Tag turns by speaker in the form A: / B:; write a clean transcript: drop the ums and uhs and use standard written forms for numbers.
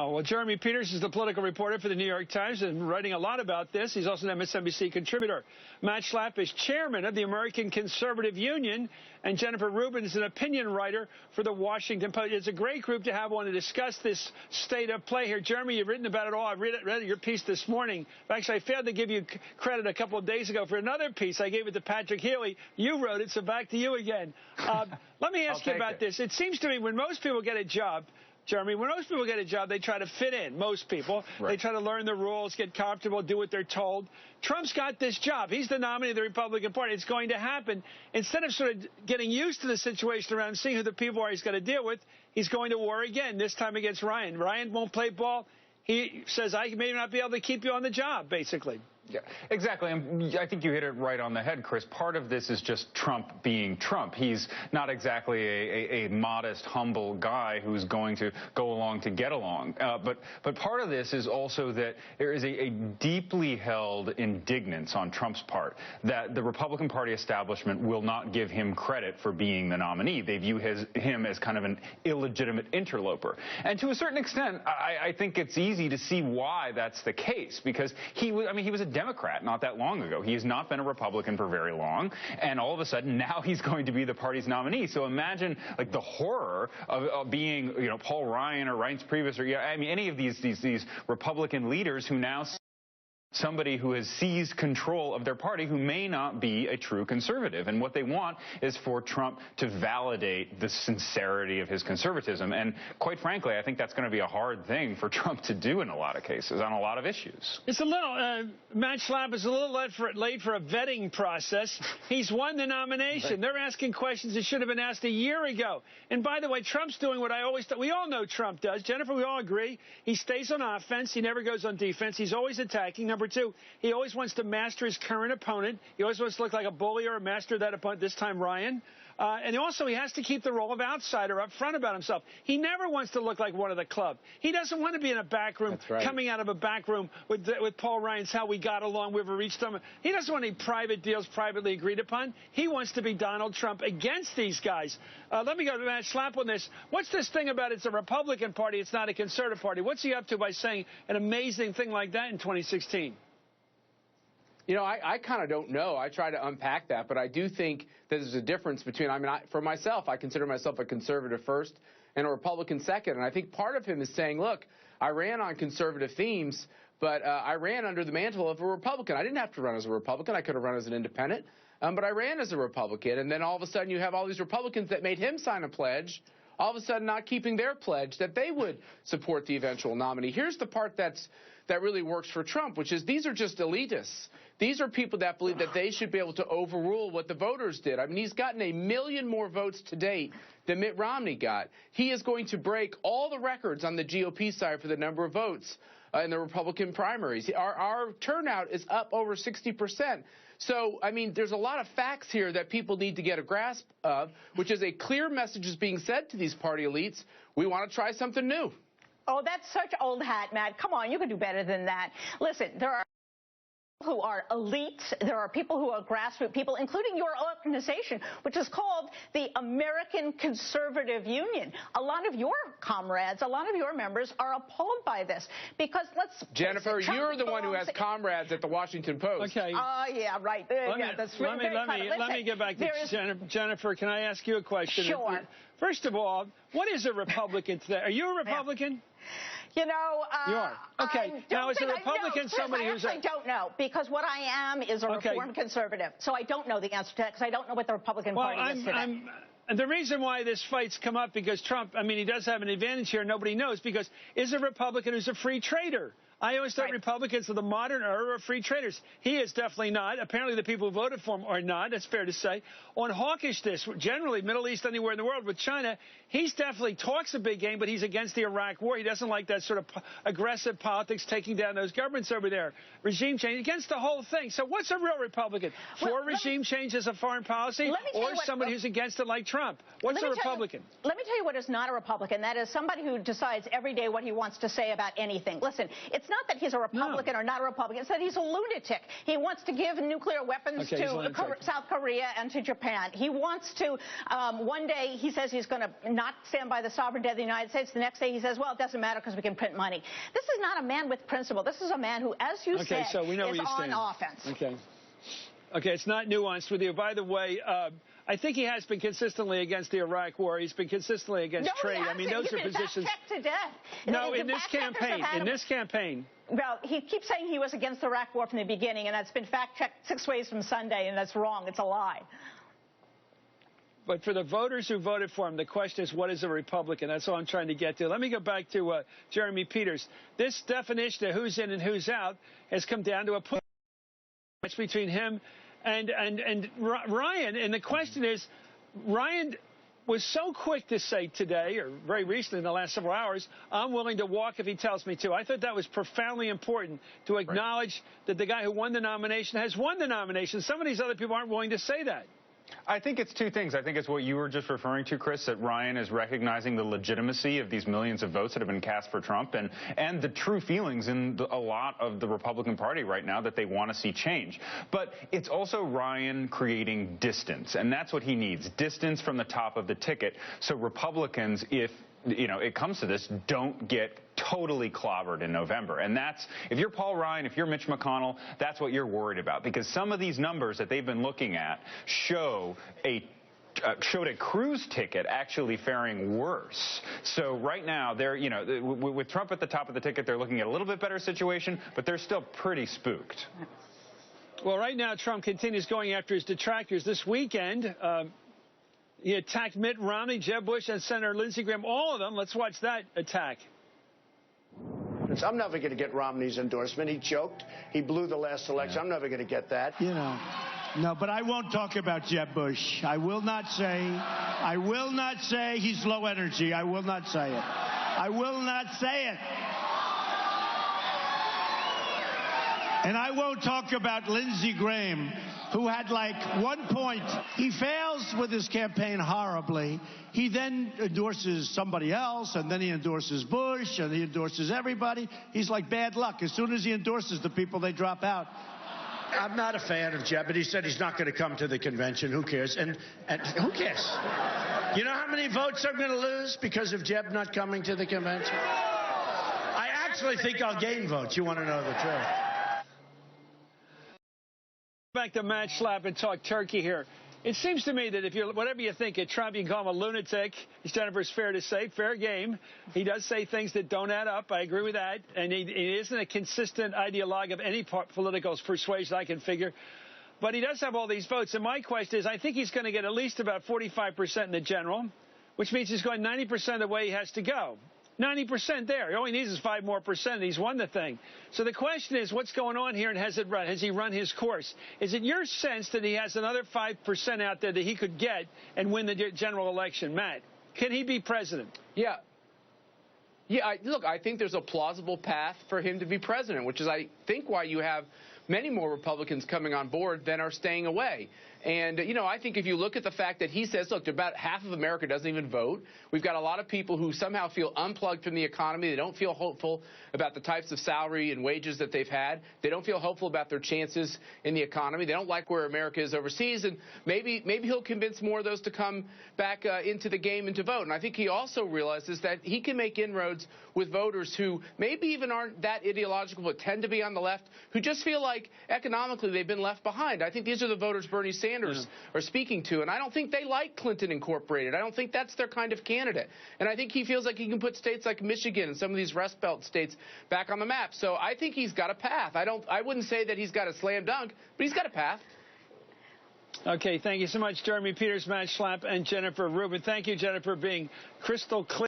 A: Wow. Well, Jeremy Peters is the political reporter for the New York Times and writing a lot about this. He's also an MSNBC contributor. Matt Schlapp is chairman of the American Conservative Union, and Jennifer Rubin is an opinion writer for the Washington Post. It's a great group to have on to discuss this state of play here. Jeremy, you've written about it all. I read your piece this morning. Actually, I failed to give you credit a couple of days ago for another piece. I gave it to Patrick Healy. You wrote it, so back to you again. Let me ask you about this. It seems to me when most people get a job, Jeremy, when most people get a job, they try to fit in. Most people. Right. They try to learn the rules, get comfortable, do what they're told. Trump's got this job. He's the nominee of the Republican Party. It's going to happen. Instead of sort of getting used to the situation around, seeing who the people are he's got to deal with, he's going to war again, this time against Ryan. Ryan won't play ball. He says, I may not be able to keep you on the job, basically.
B: Yeah, exactly. And I think you hit it right on the head, Chris. Part of this is just Trump being Trump. He's not exactly a modest, humble guy who's going to go along to get along. But part of this is also that there is a deeply held indignance on Trump's part that the Republican Party establishment will not give him credit for being the nominee. They view him as kind of an illegitimate interloper. And to a certain extent, I think it's easy to see why that's the case, because he was a Democrat not that long ago. He has not been a Republican for very long, and all of a sudden now he's going to be the party's nominee. So imagine like the horror of being, Paul Ryan or Ryan's previous, or any of these Republican leaders who now somebody who has seized control of their party who may not be a true conservative. And what they want is for Trump to validate the sincerity of his conservatism. And quite frankly, I think that's going to be a hard thing for Trump to do in a lot of cases on a lot of issues.
A: It's a little, Matt Schlapp is a little late for a vetting process. He's won the nomination. Right. They're asking questions that should have been asked a year ago. And by the way, Trump's doing what I always thought. We all know Trump does. Jennifer, we all agree. He stays on offense. He never goes on defense. He's always attacking. Number two, he always wants to master his current opponent. He always wants to look like a bully or a master of that opponent, this time Ryan. And also, he has to keep the role of outsider up front about himself. He never wants to look like one of the club. He doesn't want to be in a back room, coming out of a back room with Paul Ryan's how we got along, we've reached them. He doesn't want any private deals privately agreed upon. He wants to be Donald Trump against these guys. Let me go to Matt Schlapp on this. What's this thing about it's a Republican Party, it's not a conservative party? What's he up to by saying an amazing thing like that in 2016?
C: I kind of don't know. I try to unpack that, but I do think that there's a difference between, for myself, I consider myself a conservative first and a Republican second. And I think part of him is saying, look, I ran on conservative themes, but I ran under the mantle of a Republican. I didn't have to run as a Republican. I could have run as an independent, but I ran as a Republican. And then all of a sudden you have all these Republicans that made him sign a pledge, all of a sudden not keeping their pledge that they would support the eventual nominee. Here's the part that really works for Trump, which is these are just elitists. These are people that believe that they should be able to overrule what the voters did. I mean, he's gotten 1 million more votes to date than Mitt Romney got. He is going to break all the records on the GOP side for the number of votes in the Republican primaries. Our turnout is up over 60%. So, there's a lot of facts here that people need to get a grasp of, which is a clear message is being said to these party elites. We want to try something new.
D: Oh, that's such old hat, Matt. Come on, you can do better than that. Listen, there are who are elites. There are people who are grassroots people, including your organization, which is called the American Conservative Union. A lot of your comrades, a lot of your members are appalled by this because
C: Jennifer, you're the one who has comrades at the Washington Post.
A: Okay.
D: Yeah, right.
A: Let me get back to Jennifer. Can I ask you a question?
D: Sure.
A: First of all, what is a Republican today? Are you a Republican?
D: You
A: are. Okay. Now, is a Republican somebody who's...
D: I actually don't know, because what I am is a reform conservative. So I don't know the answer to that, because I don't know what the Republican Party is today.
A: And the reason why this fight's come up, because Trump, he does have an advantage here, nobody knows, because is a Republican who's a free trader. I always thought Republicans are the modern era of free traders. He is definitely not. Apparently the people who voted for him are not. That's fair to say. On hawkishness, generally, Middle East, anywhere in the world, with China, he's definitely talks a big game, but he's against the Iraq war. He doesn't like that sort of aggressive politics, taking down those governments over there. Regime change, against the whole thing. So what's a real Republican? For regime change as a foreign policy, or somebody who's against it like Trump? What's a Republican?
D: Let me tell you what is not a Republican. That is somebody who decides every day what he wants to say about anything. Listen, it's It's not that he's a Republican or not a Republican. It's that he's a lunatic. He wants to give nuclear weapons to South Korea and to Japan. He wants to, one day he says he's going to not stand by the sovereignty of the United States. The next day he says, well, it doesn't matter because we can print money. This is not a man with principle. This is a man who, as you said,
A: so we know
D: is on offense.
A: Okay, it's not nuanced with you. By the way, I think he has been consistently against the Iraq war. He's been consistently against trade. I mean, those are positions.
D: To death.
A: No, in this campaign.
D: Well, he keeps saying he was against the Iraq war from the beginning, and that's been fact-checked 6 ways from Sunday, and that's wrong. It's a lie.
A: But for the voters who voted for him, the question is, what is a Republican? That's all I'm trying to get to. Let me go back to Jeremy Peters. This definition of who's in and who's out has come down to a push between him and Ryan. And the question is, Ryan was so quick to say today, or very recently in the last several hours, I'm willing to walk if he tells me to. I thought that was profoundly important to acknowledge that the guy who won the nomination has won the nomination. Some of these other people aren't willing to say that.
B: I think it's two things. I think it's what you were just referring to, Chris, that Ryan is recognizing the legitimacy of these millions of votes that have been cast for Trump and the true feelings in a lot of the Republican Party right now that they want to see change. But it's also Ryan creating distance, and that's what he needs, distance from the top of the ticket. So Republicans, if it comes to this, don't get totally clobbered in November. And that's, if you're Paul Ryan, if you're Mitch McConnell, that's what you're worried about. Because some of these numbers that they've been looking at showed a Cruz ticket actually faring worse. So right now, they're, with Trump at the top of the ticket, they're looking at a little bit better situation, but they're still pretty spooked.
A: Well, right now, Trump continues going after his detractors. This weekend, he attacked Mitt Romney, Jeb Bush, and Senator Lindsey Graham, all of them. Let's watch that attack.
E: I'm never going to get Romney's endorsement. He choked. He blew the last election. I'm never going to get that.
F: No, but I won't talk about Jeb Bush. I will not say he's low energy. I will not say it. I will not say it. And I won't talk about Lindsey Graham, who had like 1 point. He fails with his campaign horribly. He then endorses somebody else, and then he endorses Bush, and he endorses everybody. He's like bad luck. As soon as he endorses the people, they drop out. I'm not a fan of Jeb, but he said he's not going to come to the convention. Who cares? And who cares? You know how many votes I'm going to lose because of Jeb not coming to the convention? I actually think I'll gain votes. You want to know the truth?
A: Back to Matt Schlapp and talk turkey here. It seems to me that if you're, whatever you think of Trump, you can call him a lunatic. As Jennifer's fair to say, fair game. He does say things that don't add up. I agree with that. And he isn't a consistent ideologue of any political persuasion I can figure. But he does have all these votes. And my question is, I think he's going to get at least about 45% in the general, which means he's going 90% of the way he has to go. 90% there. All he needs is 5% more. He's won the thing. So the question is, what's going on here, and has he run his course? Is it your sense that he has another 5% out there that he could get and win the general election? Matt, can he be president?
C: Yeah. Look, I think there's a plausible path for him to be president, which is, I think, why you have many more Republicans coming on board than are staying away. And, I think if you look at the fact that he says, look, about half of America doesn't even vote. We've got a lot of people who somehow feel unplugged from the economy. They don't feel hopeful about the types of salary and wages that they've had. They don't feel hopeful about their chances in the economy. They don't like where America is overseas. And maybe he'll convince more of those to come back into the game and to vote. And I think he also realizes that he can make inroads with voters who maybe even aren't that ideological but tend to be on the left, who just feel like economically they've been left behind. I think these are the voters Bernie Sanders are speaking to, and I don't think they like Clinton Incorporated. I don't think that's their kind of candidate. And I think he feels like he can put states like Michigan and some of these Rust Belt states back on the map. So I think he's got a path. I wouldn't say that he's got a slam dunk, but he's got a path.
A: Okay, thank you so much, Jeremy Peters, Matt Schlapp, and Jennifer Rubin. Thank you, Jennifer, being crystal clear.